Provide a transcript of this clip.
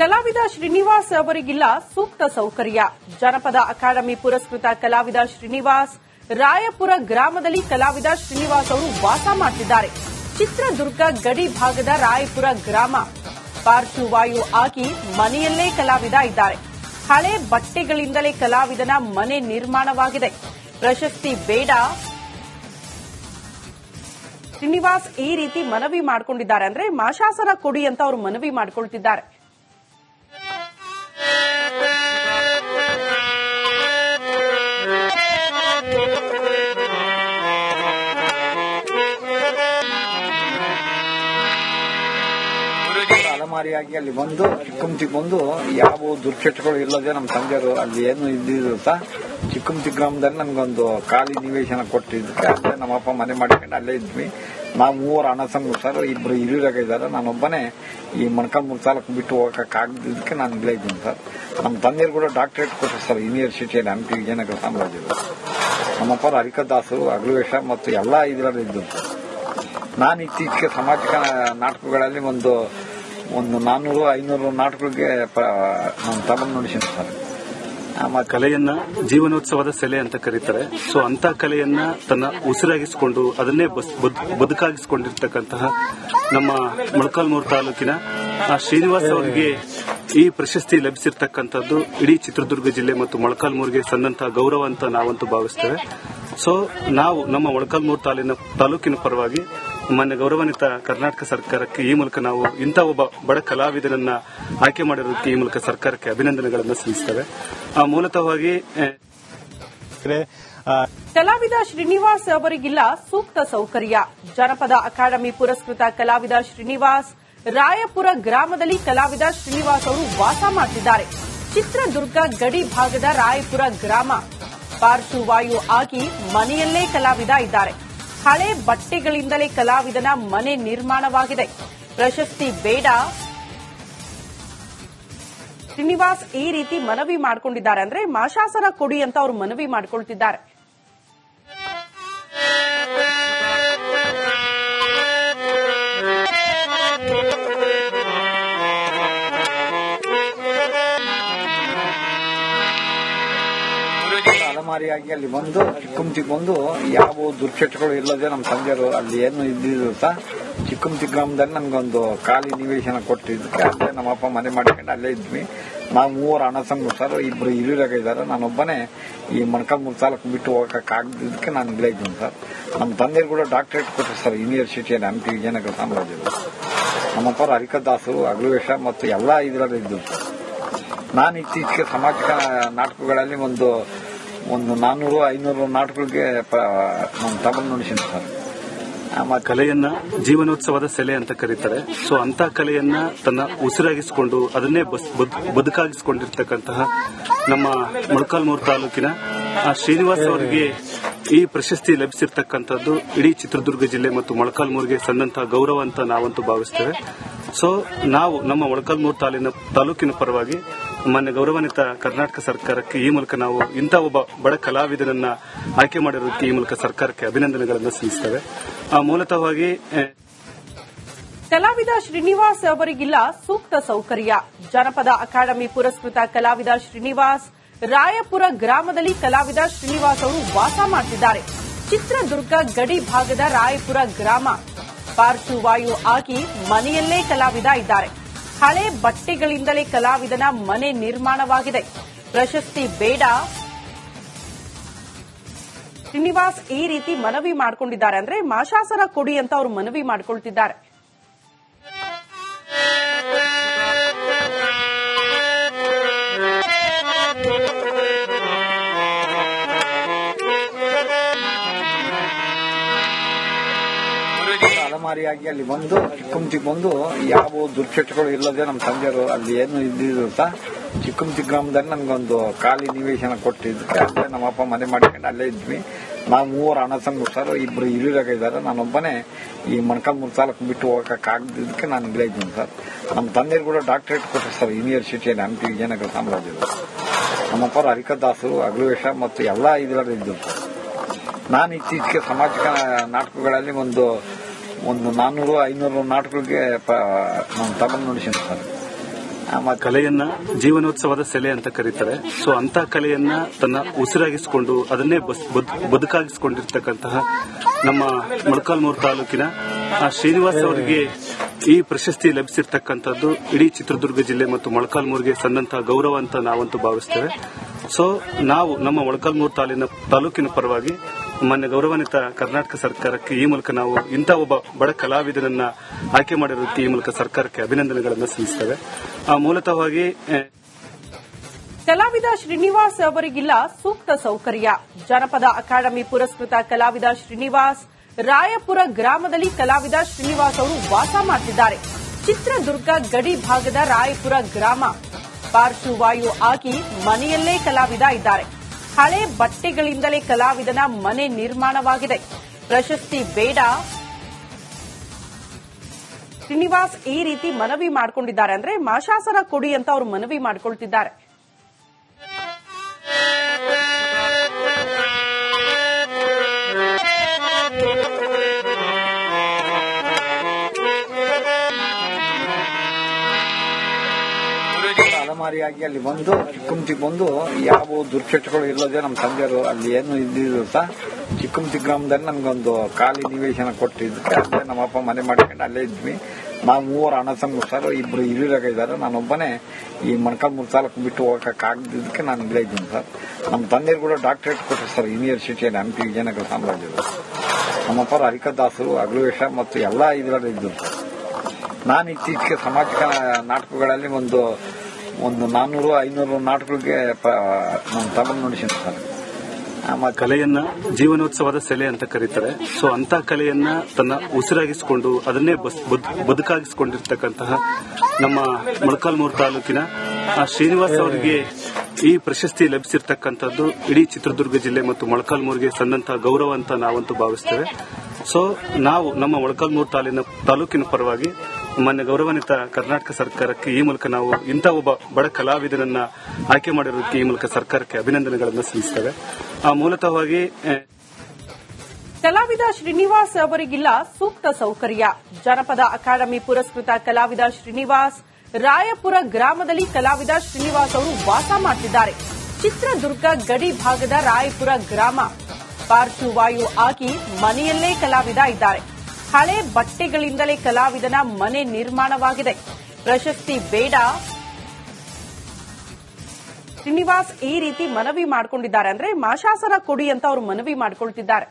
ಕಲಾವಿದ ಶ್ರೀನಿವಾಸ್ ಅವರಿಗಿಲ್ಲ ಸೂಕ್ತ ಸೌಕರ್ಯ. ಜನಪದ ಅಕಾಡೆಮಿ ಪುರಸ್ಕೃತ ಕಲಾವಿದ ಶ್ರೀನಿವಾಸ್ ರಾಯಪುರ ಗ್ರಾಮದಲ್ಲಿ ಕಲಾವಿದ ಶ್ರೀನಿವಾಸ್ ಅವರು ವಾಸ ಮಾಡುತ್ತಿದ್ದಾರೆ. ಚಿತ್ರದುರ್ಗ ಗಡಿ ಭಾಗದ ರಾಯಪುರ ಗ್ರಾಮ. ಪಾರ್ಶ್ವವಾಯು ಆಗಿ ಮನೆಯಲ್ಲೇ ಕಲಾವಿದ ಇದ್ದಾರೆ. ಹಳೆ ಬಟ್ಟೆಗಳಿಂದಲೇ ಕಲಾವಿದನ ಮನೆ ನಿರ್ಮಾಣವಾಗಿದೆ. ಪ್ರಶಸ್ತಿ ಬೇಡ. ಶ್ರೀನಿವಾಸ್ ಈ ರೀತಿ ಮನವಿ ಮಾಡಿಕೊಂಡಿದ್ದಾರೆ. ಅಂದ್ರೆ ಮಾಶಾಸನ ಕೊಡಿ ಅಂತ ಅವರು ಮನವಿ ಮಾಡಿಕೊಳ್ತಿದ್ದಾರೆ. ಅಲಮಾರಿಯಾಗಿ ಅಲ್ಲಿ ಬಂದು ಚಿಕ್ಕಮತಿ ಬಂದು ಯಾವ ದುರ್ಚಟಗಳು ಇಲ್ಲದೆ ನಮ್ಮ ತಂದೆಯವರು ಅಲ್ಲಿ ಏನು ಇದ್ದಿದ್ರು ಸಹ ಚಿಕ್ಕಮತಿ ಗ್ರಾಮದಲ್ಲಿ ನಮ್ಗೊಂದು ಖಾಲಿ ನಿವೇಶನ ಕೊಟ್ಟಿದ್ದಕ್ಕೆ ಅಲ್ಲೇ ನಮ್ಮಪ್ಪ ಮನೆ ಮಾಡ್ಕೊಂಡು ಅಲ್ಲೇ ಇದ್ವಿ. ನಾವು ಮೂವರು ಅಣ್ಣ ತಮ್ಮ ಸರ್, ಇಬ್ರು ಹಿರಿಯರಾಗ ಇದ್ದಾರೆ. ನಾನೊಬ್ಬನೇ ಈ ಮೊಣಕಾಲ್ಮೂರು ತಾಲೂಕು ಬಿಟ್ಟು ಹೋಗಕ್ಕಾಗದಿದ್ದಕ್ಕೆ ನಾನು ಇಲ್ಲೇ ಇದ್ದೀನಿ ಸರ್. ನಮ್ಮ ತಂದೆಯರು ಕೂಡ ಡಾಕ್ಟರೇಟ್ ಕೊಟ್ಟರು ಸರ್ ಯೂನಿವರ್ಸಿಟಿಯಲ್ಲಿ ಹಂಪಿ ವಿಜಯನಗರ ಸಾಮ್ರಾಜ್ಯದ. ನಮ್ಮಪ್ಪರು ಹರಿಕದಾಸರು, ಅಗ್ರವೇಶ ಮತ್ತು ಎಲ್ಲಾ ಇದರಲ್ಲಿ ಇದ್ದರು ಸರ್. ನಾನು ಇತ್ತೀಚೆಗೆ ಸಾಮಾಜಿಕ ನಾಟಕಗಳಲ್ಲಿ ಒಂದು 400-500 ನಾಟಕಗಳಿಗೆ ನಾನು ತಗೊಂಡು ನೋಡಿಸಿನಿ ಸರ್. ಕಲೆಯನ್ನ ಜೀವನೋತ್ಸವದ ಸೆಲೆ ಅಂತ ಕರೀತಾರೆ. ಸೊ ಅಂತ ಕಲೆಯನ್ನ ತನ್ನ ಉಸಿರಾಗಿಸಿಕೊಂಡು ಅದನ್ನೇ ಬದುಕಾಗಿಸಿಕೊಂಡಿರ್ತಕ್ಕಂತಹ ನಮ್ಮ ಮೊಳಕಾಲ್ಮೂರು ತಾಲೂಕಿನ ಶ್ರೀನಿವಾಸ್ ಅವರಿಗೆ ಈ ಪ್ರಶಸ್ತಿ ಲಭಿಸಿರ್ತಕ್ಕಂಥದ್ದು ಇಡೀ ಚಿತ್ರದುರ್ಗ ಜಿಲ್ಲೆ ಮತ್ತು ಮೊಳಕಾಲ್ಮೂರಿಗೆ ಸಂದಂತಹ ಗೌರವ ಅಂತ ನಾವಂತೂ ಭಾವಿಸ್ತೇವೆ. ಸೊ ನಾವು ನಮ್ಮ ಮೊಳಕಾಲ್ಮೂರು ತಾಲೂಕಿನ ಪರವಾಗಿ ಮಾನ್ಯ ಗೌರವಾನ್ವಿತ ಕರ್ನಾಟಕ ಸರ್ಕಾರಕ್ಕೆ ಈ ಮೂಲಕ ನಾವು ಇಂಥ ಒಬ್ಬ ಬಡ ಕಲಾವಿದರನ್ನ ಆಯ್ಕೆ ಮಾಡಿರೋದಕ್ಕೆ ಈ ಮೂಲಕ ಸರ್ಕಾರಕ್ಕೆ ಅಭಿನಂದನೆಗಳನ್ನು ಸಲ್ಲಿಸುತ್ತೇವೆ. ಮೂಲತಃವಾಗಿ ಕಲಾವಿದ ಶ್ರೀನಿವಾಸ್ ಅವರಿಗಿಲ್ಲ ಸೂಕ್ತ ಸೌಕರ್ಯ. ಜನಪದ ಅಕಾಡೆಮಿ ಪುರಸ್ಕೃತ ಕಲಾವಿದ ಶ್ರೀನಿವಾಸ್ ರಾಯಪುರ ಗ್ರಾಮದಲ್ಲಿ ಕಲಾವಿದ ಶ್ರೀನಿವಾಸ್ ಅವರು ವಾಸ ಮಾಡುತ್ತಿದ್ದಾರೆ. ಚಿತ್ರದುರ್ಗ ಗಡಿ ಭಾಗದ ರಾಯಪುರ ಗ್ರಾಮ. ಪಾರ್ಶ್ವವಾಯು ಆಗಿ ಮನೆಯಲ್ಲೇ ಕಲಾವಿದ ಇದ್ದಾರೆ. ಹಳೆ ಬಟ್ಟೆಗಳಿಂದಲೇ ಕಲಾವಿದನ ಮನೆ ನಿರ್ಮಾಣವಾಗಿದೆ. ಪ್ರಶಸ್ತಿ ಬೇಡ. ಶ್ರೀನಿವಾಸ್ ಈ ರೀತಿ ಮನವಿ ಮಾಡಿಕೊಂಡಿದ್ದಾರೆ. ಅಂದ್ರೆ ಮಾಶಾಸನ ಕೊಡಿ ಅಂತ ಅವರು ಮನವಿ ಮಾಡಿಕೊಳ್ತಿದ್ದಾರೆ. ಅಲಮಾರಿಯಾಗಿ ಅಲ್ಲಿ ಬಂದು ಚಿಕ್ಕಮತಿ ಬಂದು ಯಾವ ದುರ್ಚಟಗಳು ಇಲ್ಲದೆ ನಮ್ಮ ತಂದೆಯವರು ಅಲ್ಲಿ ಏನು ಇದ್ದಿದ್ರು ಸಹ ಚಿಕ್ಕಮತಿ ಗ್ರಾಮದಲ್ಲಿ ನಮ್ಗೊಂದು ಖಾಲಿ ನಿವೇಶನ ಕೊಟ್ಟಿದ್ದಕ್ಕೆ ಅಲ್ಲೇ ನಮ್ಮಪ್ಪ ಮನೆ ಮಾಡ್ಕೊಂಡು ಅಲ್ಲೇ ಇದ್ವಿ. ನಾವು ಮೂವರು ಅಣ್ಣ ತಮ್ಮ ಸರ್, ಇಬ್ರು ಹಿರಿಯರಾಗ ಇದ್ದಾರೆ. ನಾನೊಬ್ಬನೇ ಈ ಮೊಣಕಾಲ್ಮೂರು ತಾಲೂಕು ಬಿಟ್ಟು ಹೋಗಕ್ಕಾಗದಿದ್ದಕ್ಕೆ ನಾನು ಇಲ್ಲೇ ಇದ್ದೀನಿ ಸರ್. ನಮ್ಮ ತಂದೆಯರು ಕೂಡ ಡಾಕ್ಟರೇಟ್ ಕೊಟ್ಟರು ಸರ್ ಯೂನಿವರ್ಸಿಟಿಯಲ್ಲಿ ಹಂಪಿ ವಿಜಯನಗರ ಸಾಮ್ರಾಜ್ಯದ. ನಮ್ಮಪ್ಪರು ಹರಿಕದಾಸರು, ಅಗ್ರವೇಶ ಮತ್ತು ಎಲ್ಲಾ ಇದರಲ್ಲಿ ಇದ್ದರು ಸರ್. ನಾನು ಇತ್ತೀಚೆಗೆ ಸಾಮಾಜಿಕ ನಾಟಕಗಳಲ್ಲಿ ಒಂದು 400-500 ನಾಟಕಗಳಿಗೆ ನಾನು ತಗೊಂಡು ನೋಡಿಸಿನಿ ಸರ್. ಕಲೆಯನ್ನ ಜೀವನೋತ್ಸವದ ಸೆಲೆ ಅಂತ ಕರೀತಾರೆ. ಸೊ ಅಂತ ಕಲೆಯನ್ನ ತನ್ನ ಉಸಿರಾಗಿಸಿಕೊಂಡು ಅದನ್ನೇ ಬದುಕಾಗಿಸಿಕೊಂಡಿರ್ತಕ್ಕಂತಹ ನಮ್ಮ ಮೊಳಕಾಲ್ಮೂರು ತಾಲೂಕಿನ ಶ್ರೀನಿವಾಸ್ ಅವರಿಗೆ ಈ ಪ್ರಶಸ್ತಿ ಲಭಿಸಿರ್ತಕ್ಕಂಥದ್ದು ಇಡೀ ಚಿತ್ರದುರ್ಗ ಜಿಲ್ಲೆ ಮತ್ತು ಮೊಳಕಾಲ್ಮೂರಿಗೆ ಸಂದಂತಹ ಗೌರವ ಅಂತ ನಾವಂತೂ ಭಾವಿಸ್ತೇವೆ. ಸೊ ನಾವು ನಮ್ಮ ಮೊಳಕಾಲ್ಮೂರು ತಾಲೂಕಿನ ಪರವಾಗಿ ಮಾನ್ಯ ಗೌರವಾನ್ವಿತ ಕರ್ನಾಟಕ ಸರ್ಕಾರಕ್ಕೆ ಈ ಮೂಲಕ ನಾವು ಇಂಥ ಒಬ್ಬ ಬಡ ಕಲಾವಿದರನ್ನ ಆಯ್ಕೆ ಮಾಡಿರೋದಕ್ಕೆ ಈ ಮೂಲಕ ಸರ್ಕಾರಕ್ಕೆ ಅಭಿನಂದನೆಗಳನ್ನು ಸಲ್ಲಿಸುತ್ತೇವೆ. ಮೂಲತಃವಾಗಿ ಕಲಾವಿದ ಶ್ರೀನಿವಾಸ್ ಅವರಿಗಿಲ್ಲ ಸೂಕ್ತ ಸೌಕರ್ಯ. ಜನಪದ ಅಕಾಡೆಮಿ ಪುರಸ್ಕೃತ ಕಲಾವಿದ ಶ್ರೀನಿವಾಸ್ ರಾಯಪುರ ಗ್ರಾಮದಲ್ಲಿ ಕಲಾವಿದ ಶ್ರೀನಿವಾಸ್ ಅವರು ವಾಸ ಮಾಡುತ್ತಿದ್ದಾರೆ. ಚಿತ್ರದುರ್ಗ ಗಡಿ ಭಾಗದ ರಾಯಪುರ ಗ್ರಾಮ. ಪಾರ್ಶ್ವವಾಯು ಆಗಿ ಮನೆಯಲ್ಲೇ ಕಲಾವಿದ ಇದ್ದಾರೆ. ಹಳೆ ಬಟ್ಟೆಗಳಿಂದಲೇ ಕಲಾವಿದನ ಮನೆ ನಿರ್ಮಾಣವಾಗಿದೆ. ಪ್ರಶಸ್ತಿ ಬೇಡ. ಶ್ರೀನಿವಾಸ್ ಈ ರೀತಿ ಮನವಿ ಮಾಡಿಕೊಂಡಿದ್ದಾರೆ. ಅಂದ್ರೆ ಮಾಶಾಸನ ಕೊಡಿ ಅಂತ ಅವರು ಮನವಿ ಮಾಡಿಕೊಳ್ತಿದ್ದಾರೆ. ಅಲಮಾರಿಯಾಗಿ ಅಲ್ಲಿ ಬಂದು ಚಿಕ್ಕಮತಿ ಬಂದು ಯಾವ ದುರ್ಚಟಗಳು ಇಲ್ಲದೆ ನಮ್ಮ ತಂದೆಯವರು ಅಲ್ಲಿ ಏನು ಇದ್ದಿದ್ರು ಸಹ ಚಿಕ್ಕಮತಿ ಗ್ರಾಮದಲ್ಲಿ ನಮ್ಗೊಂದು ಖಾಲಿ ನಿವೇಶನ ಕೊಟ್ಟಿದ್ದಕ್ಕೆ ಅಲ್ಲೇ ನಮ್ಮಪ್ಪ ಮನೆ ಮಾಡ್ಕೊಂಡು ಅಲ್ಲೇ ಇದ್ವಿ. ನಾವು ಮೂವರು ಅಣ್ಣ ತಮ್ಮ ಸರ್, ಇಬ್ರು ಹಿರಿಯರಾಗ ಇದ್ದಾರೆ. ನಾನೊಬ್ಬನೇ ಈ ಮೊಣಕಾಲ್ಮೂರು ತಾಲೂಕು ಬಿಟ್ಟು ಹೋಗಕ್ಕಾಗದಿದ್ದಕ್ಕೆ ನಾನು ಇಲ್ಲೇ ಇದ್ದೀನಿ ಸರ್. ನಮ್ಮ ತಂದೆಯರು ಕೂಡ ಡಾಕ್ಟರೇಟ್ ಕೊಟ್ಟರು ಸರ್ ಯೂನಿವರ್ಸಿಟಿಯಲ್ಲಿ ಹಂಪಿ ವಿಜಯನಗರ ಸಾಮ್ರಾಜ್ಯದ. ನಮ್ಮಪ್ಪರು ಹರಿಕದಾಸರು, ಅಗ್ರವೇಶ ಮತ್ತು ಎಲ್ಲಾ ಇದರಲ್ಲಿ ಇದ್ದರು ಸರ್. ನಾನು ಇತ್ತೀಚೆಗೆ ಸಾಮಾಜಿಕ ನಾಟಕಗಳಲ್ಲಿ ಒಂದು 400-500 ನಾಟಕಗಳಿಗೆ ನಾನು ತಗೊಂಡು ನೋಡಿಸಿನಿ ಸರ್. ಕಲೆಯನ್ನ ಜೀವನೋತ್ಸವದ ಸೆಲೆ ಅಂತ ಕರೀತಾರೆ. ಸೊ ಅಂತ ಕಲೆಯನ್ನ ತನ್ನ ಉಸಿರಾಗಿಸಿಕೊಂಡು ಅದನ್ನೇ ಬದುಕಾಗಿಸಿಕೊಂಡಿರ್ತಕ್ಕಂತಹ ನಮ್ಮ ಮೊಳಕಾಲ್ಮೂರು ತಾಲೂಕಿನ ಶ್ರೀನಿವಾಸ್ ಅವರಿಗೆ ಈ ಪ್ರಶಸ್ತಿ ಲಭಿಸಿರ್ತಕ್ಕಂಥದ್ದು ಇಡೀ ಚಿತ್ರದುರ್ಗ ಜಿಲ್ಲೆ ಮತ್ತು ಮೊಳಕಾಲ್ಮೂರಿಗೆ ಸಂದಂತಹ ಗೌರವ ಅಂತ ನಾವಂತೂ ಭಾವಿಸ್ತೇವೆ. ಸೊ ನಾವು ನಮ್ಮ ಮೊಳಕಾಲ್ಮೂರು ತಾಲೂಕಿನ ಪರವಾಗಿ ಮಾನ್ಯ ಗೌರವಾನ್ವಿತ ಕರ್ನಾಟಕ ಸರ್ಕಾರಕ್ಕೆ ಈ ಮೂಲಕ ನಾವು ಇಂಥ ಒಬ್ಬ ಬಡ ಕಲಾವಿದರನ್ನ ಆಯ್ಕೆ ಮಾಡಿರೋದಕ್ಕೆ ಈ ಮೂಲಕ ಸರ್ಕಾರಕ್ಕೆ ಅಭಿನಂದನೆಗಳನ್ನು ಸಲ್ಲಿಸ್ತೇವೆ. ಮೂಲತಃವಾಗಿ ಕಲಾವಿದ ಶ್ರೀನಿವಾಸ್ ಅವರಿಗಿಲ್ಲ ಸೂಕ್ತ ಸೌಕರ್ಯ. ಜನಪದ ಅಕಾಡೆಮಿ ಪುರಸ್ಕೃತ ಕಲಾವಿದ ಶ್ರೀನಿವಾಸ್ ರಾಯಪುರ ಗ್ರಾಮದಲ್ಲಿ ಕಲಾವಿದ ಶ್ರೀನಿವಾಸ್ ಅವರು ವಾಸ ಮಾಡ್ತಿದ್ದಾರೆ. ಚಿತ್ರದುರ್ಗ ಗಡಿ ಭಾಗದ ರಾಯಪುರ ಗ್ರಾಮ. ಪಾರ್ಶ್ವವಾಯು ಆಗಿ ಮನೆಯಲ್ಲೇ ಕಲಾವಿದ ಇದ್ದಾರೆ. ಹಳೆ ಬಟ್ಟೆಗಳಿಂದಲೇ ಕಲಾವಿದನ ಮನೆ ನಿರ್ಮಾಣವಾಗಿದೆ. ಪ್ರಶಸ್ತಿ ಬೇಡ. ಶ್ರೀನಿವಾಸ್ ಈ ರೀತಿ ಮನವಿ ಮಾಡಿಕೊಂಡಿದ್ದಾರೆ. ಅಂದ್ರೆ ಮಾಶಾಸನ ಕೊಡಿ ಅಂತ ಅವರು ಮನವಿ ಮಾಡಿಕೊಳ್ತಿದ್ದಾರೆ. ಅಲಮಾರಿಯಾಗಿ ಅಲ್ಲಿ ಬಂದು ಚಿಕ್ಕಮತಿ ಬಂದು ಯಾವ ದುರ್ಚಟಗಳು ಇಲ್ಲದೆ ನಮ್ಮ ತಂದೆಯವರು ಅಲ್ಲಿ ಏನು ಇದ್ದಿದ್ರು ಚಿಕ್ಕಮತಿ ಗ್ರಾಮದಲ್ಲಿ ನಮ್ಗೊಂದು ಖಾಲಿ ನಿವೇಶನ ಕೊಟ್ಟಿದ್ದಕ್ಕೆ ಅಲ್ಲೇ ನಮ್ಮಪ್ಪ ಮನೆ ಮಾಡ್ಕೊಂಡು ಅಲ್ಲೇ ಇದ್ವಿ. ನಾವು 3 ಅಣ್ಣ ತಮ್ಮ ಸರ್, 2 ಹಿರಿಯರಾಗ ಇದ್ದಾರೆ. ನಾನೊಬ್ಬನೇ ಈ ಮೊಳಕಾಲ್ಮೂರು ತಾಲೂಕು ಬಿಟ್ಟು ಹೋಗಕ್ಕಾಗದಿದ್ದಕ್ಕೆ ನಾನು ಇಲ್ಲೇ ಇದ್ದೀನಿ ಸರ್. ನಮ್ಮ ತಂದೆಯರು ಕೂಡ ಡಾಕ್ಟರೇಟ್ ಕೊಟ್ಟರು ಸರ್ ಯೂನಿವರ್ಸಿಟಿಯಲ್ಲಿ ಹಂಪಿ ವಿಜಯನಗರ ಸಾಮ್ರಾಜ್ಯದ. ನಮ್ಮಪ್ಪ ಹರಿಕದಾಸರು, ಅಗ್ರವೇಶ ಮತ್ತು ಎಲ್ಲ ಇದರಲ್ಲಿ ಇದ್ದರು ಸರ್. ನಾನು ಇತ್ತೀಚೆಗೆ ಸಾಮಾಜಿಕ ನಾಟಕಗಳಲ್ಲಿ ಒಂದು 400-500 ನಾಟಕಗಳಿಗೆ ನಾನು ತಗೊಂಡು ನೋಡಿಸಿನಿ ಸರ್. ಕಲೆಯನ್ನ ಜೀವನೋತ್ಸವದ ಸೆಲೆ ಅಂತ ಕರೀತಾರೆ. ಸೊ ಅಂತ ಕಲೆಯನ್ನ ತನ್ನ ಉಸಿರಾಗಿಸಿಕೊಂಡು ಅದನ್ನೇ ಬದುಕಾಗಿಸಿಕೊಂಡಿರ್ತಕ್ಕಂತಹ ನಮ್ಮ ಮೊಳಕಾಲ್ಮೂರು ತಾಲೂಕಿನ ಶ್ರೀನಿವಾಸ್ ಅವರಿಗೆ ಈ ಪ್ರಶಸ್ತಿ ಲಭಿಸಿರ್ತಕ್ಕಂಥದ್ದು ಇಡೀ ಚಿತ್ರದುರ್ಗ ಜಿಲ್ಲೆ ಮತ್ತು ಮೊಳಕಾಲ್ಮೂರಿಗೆ ಸಂದಂತಹ ಗೌರವ ಅಂತ ನಾವಂತೂ ಭಾವಿಸ್ತೇವೆ. ಸೊ ನಾವು ನಮ್ಮ ಮೊಳಕಾಲ್ಮೂರು ತಾಲೂಕಿನ ಪರವಾಗಿ ಮಾನ್ಯ ಗೌರವಾನ್ವಿತ ಕರ್ನಾಟಕ ಸರ್ಕಾರಕ್ಕೆ ಈ ಮೂಲಕ ನಾವು ಇಂಥ ಒಬ್ಬ ಬಡ ಕಲಾವಿದರನ್ನ ಆಯ್ಕೆ ಮಾಡಿರೋದಕ್ಕೆ ಈ ಮೂಲಕ ಸರ್ಕಾರಕ್ಕೆ ಅಭಿನಂದನೆಗಳನ್ನು ಸಲ್ಲಿಸ್ತೇವೆ. ಮೂಲತಃವಾಗಿ ಕಲಾವಿದ ಶ್ರೀನಿವಾಸ್ ಅವರಿಗಿಲ್ಲ ಸೂಕ್ತ ಸೌಕರ್ಯ. ಜನಪದ ಅಕಾಡೆಮಿ ಪುರಸ್ಕೃತ ಕಲಾವಿದ ಶ್ರೀನಿವಾಸ್ ರಾಯಪುರ ಗ್ರಾಮದಲ್ಲಿ ಕಲಾವಿದ ಶ್ರೀನಿವಾಸ್ ಅವರು ವಾಸ ಮಾಡ್ತಿದ್ದಾರೆ. ಚಿತ್ರದುರ್ಗ ಗಡಿ ಭಾಗದ ರಾಯಪುರ ಗ್ರಾಮ. ಪಾರ್ಶ್ವವಾಯು ಆಗಿ ಮನೆಯಲ್ಲೇ ಕಲಾವಿದ ಇದ್ದಾರೆ. ಹಳೆ ಬಟ್ಟೆಗಳಿಂದಲೇ ಕಲಾವಿದನ ಮನೆ ನಿರ್ಮಾಣವಾಗಿದೆ. ಪ್ರಶಸ್ತಿ ಬೇಡ. ಶ್ರೀನಿವಾಸ್ ಈ ರೀತಿ ಮನವಿ ಮಾಡಿಕೊಂಡಿದ್ದಾರೆ. ಅಂದ್ರೆ ಮಾಶಾಸನ ಕೊಡಿ ಅಂತ ಅವರು ಮನವಿ ಮಾಡಿಕೊಳ್ತಿದ್ದಾರೆ.